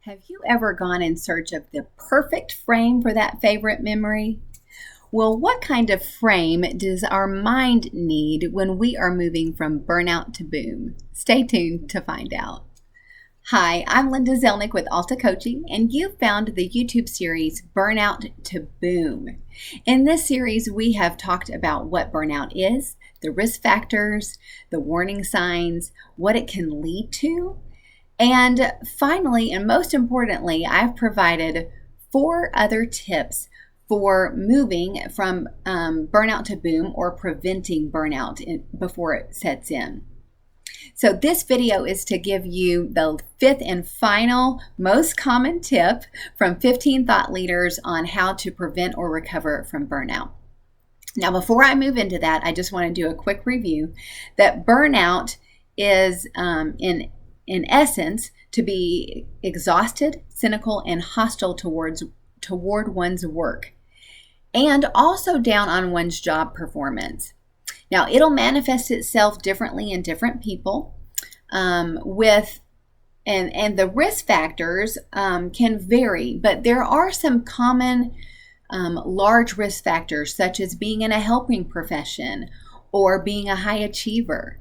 Have you ever gone in search of the perfect frame for that favorite memory? Well, what kind of frame does our mind need when we are moving from burnout to boom? Stay tuned to find out. Hi, I'm Linda Zelnick with Alta Coaching, and you found the YouTube series Burnout to Boom. In this series, we have talked about what burnout is, the risk factors, the warning signs, what it can lead to, and finally, and most importantly, I've provided 4 other tips for moving from burnout to boom or preventing burnout before it sets in. So this video is to give you the 5th and final most common tip from 15 thought leaders on how to prevent or recover from burnout. Now, before I move into that, I just want to do a quick review that burnout is in essence, to be exhausted, cynical, and hostile toward one's work, and also down on one's job performance. Now, it'll manifest itself differently in different people, and the risk factors can vary, but there are some common large risk factors, such as being in a helping profession or being a high achiever.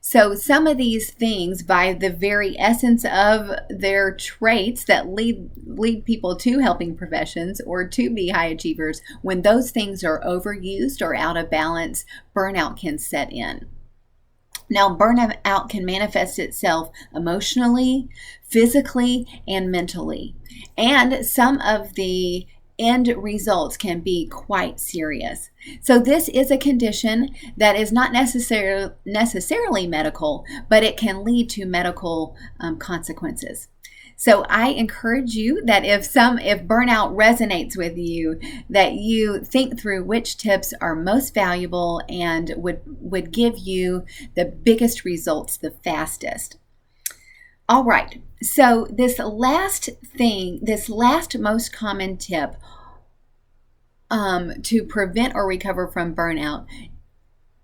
So some of these things, by the very essence of their traits that lead people to helping professions or to be high achievers, when those things are overused or out of balance, burnout can set in. Now, burnout can manifest itself emotionally, physically, and mentally. And some of the end results can be quite serious. So this is a condition that is not necessarily medical, but it can lead to medical consequences. So I encourage you that if burnout resonates with you, that you think through which tips are most valuable and would give you the biggest results the fastest. All right, so this last most common tip to prevent or recover from burnout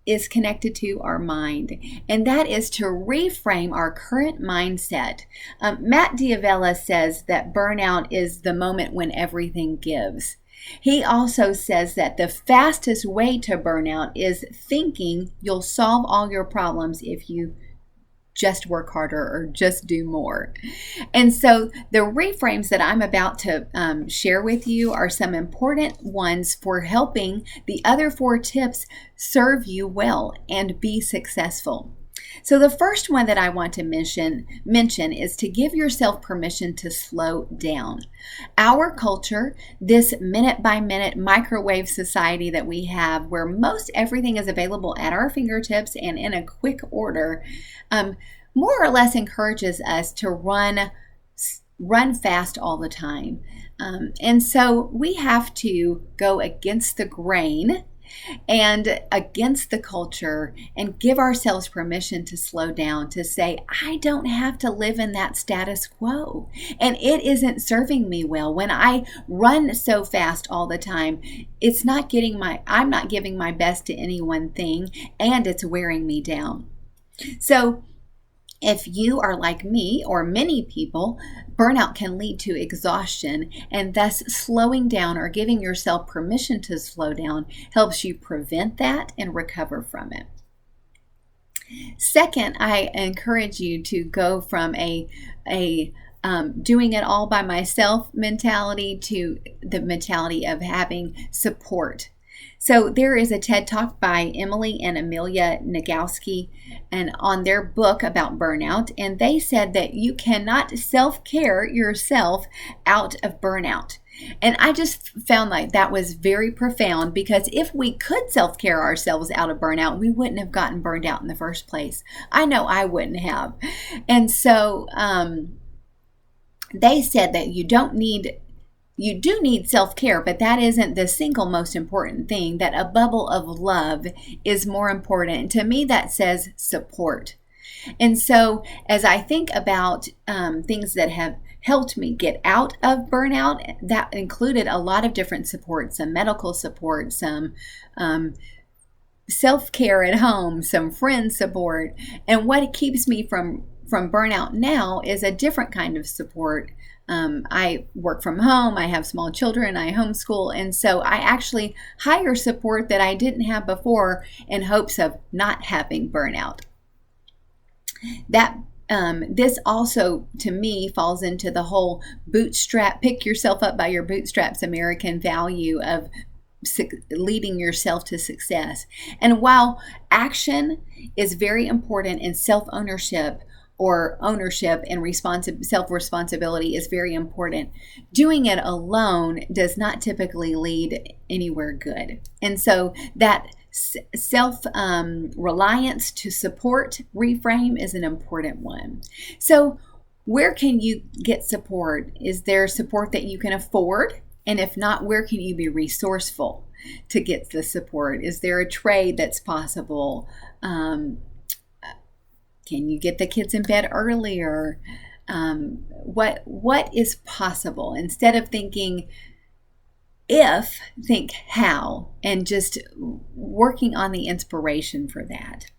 is connected to our mind, and that is to reframe our current mindset. Matt D'Avella says that burnout is the moment when everything gives. He also says that the fastest way to burnout is thinking you'll solve all your problems if you just work harder or just do more. And so the reframes that I'm about to share with you are some important ones for helping the other 4 tips serve you well and be successful. So the first one that I want to mention is to give yourself permission to slow down. Our culture, this minute-by-minute microwave society that we have, where most everything is available at our fingertips and in a quick order, more or less encourages us to run fast all the time. And so we have to go against the grain and against the culture and give ourselves permission to slow down, to say, I don't have to live in that status quo, and it isn't serving me well. When I run so fast all the time, I'm not giving my best to any one thing, and it's wearing me down. So if you are like me or many people, burnout can lead to exhaustion, and thus slowing down or giving yourself permission to slow down helps you prevent that and recover from it. Second, I encourage you to go from a doing it all by myself mentality to the mentality of having support. So there is a TED Talk by Emily and Amelia Nagoski and on their book about burnout, and they said that you cannot self-care yourself out of burnout. And I just found like that was very profound, because if we could self-care ourselves out of burnout, we wouldn't have gotten burned out in the first place. I know I wouldn't have. And so they said that you do need self-care, but that isn't the single most important thing, that a bubble of love is more important. And to me, that says support. And so as I think about things that have helped me get out of burnout, that included a lot of different support, some medical support, some self-care at home, some friend support. And what keeps me from from Burnout now is a different kind of support. I work from home, I have small children, I homeschool, and so I actually hire support that I didn't have before in hopes of not having burnout. This also, to me, falls into the whole pick yourself up by your bootstraps American value of leading yourself to success. And while action is very important in self-ownership, or ownership and self-responsibility is very important, doing it alone does not typically lead anywhere good. And so that self-reliance to support reframe is an important one. So where can you get support? Is there support that you can afford? And if not, where can you be resourceful to get the support? Is there a trade that's possible? Can you get the kids in bed earlier? What is possible? Instead of thinking if, think how, and just working on the inspiration for that.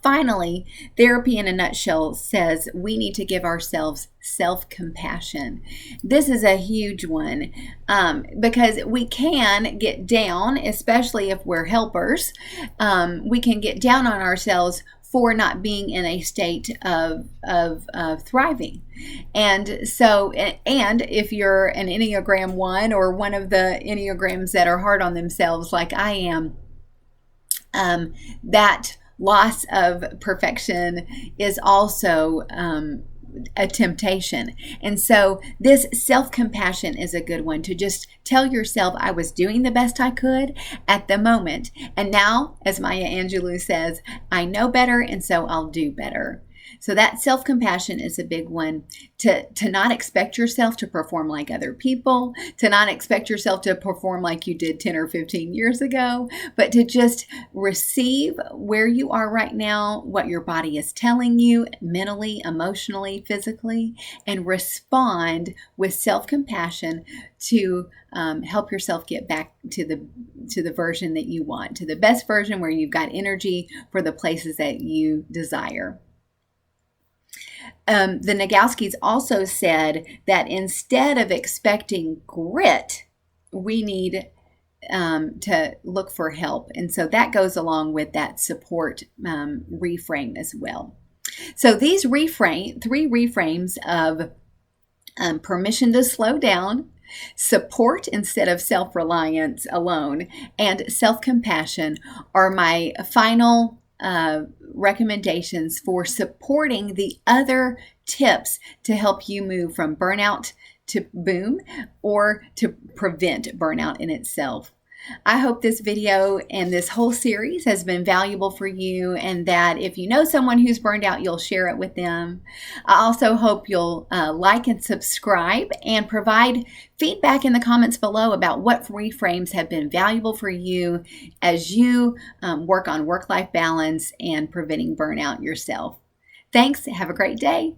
Finally, therapy in a nutshell says we need to give ourselves self-compassion. This is a huge one because we can get down, especially if we're helpers. We can get down on ourselves for not being in a state of thriving. And so, and if you're an Enneagram 1 or one of the Enneagrams that are hard on themselves like I am, that loss of perfection is also a temptation. And so this self-compassion is a good one, to just tell yourself, I was doing the best I could at the moment. And now, as Maya Angelou says, I know better, and so I'll do better. So that self-compassion is a big one, to not expect yourself to perform like other people, to not expect yourself to perform like you did 10 or 15 years ago, but to just receive where you are right now, what your body is telling you mentally, emotionally, physically, and respond with self-compassion to help yourself get back to the version that you want, to the best version where you've got energy for the places that you desire. The Nagoskis also said that instead of expecting grit, we need to look for help. And so that goes along with that support reframe as well. So these three reframes of permission to slow down, support instead of self-reliance alone, and self-compassion are my final recommendations for supporting the other tips to help you move from burnout to boom, or to prevent burnout in itself. I hope this video and this whole series has been valuable for you, and that if you know someone who's burned out, you'll share it with them. I also hope you'll like and subscribe, and provide feedback in the comments below about what reframes have been valuable for you as you work on work-life balance and preventing burnout yourself. Thanks. Have a great day.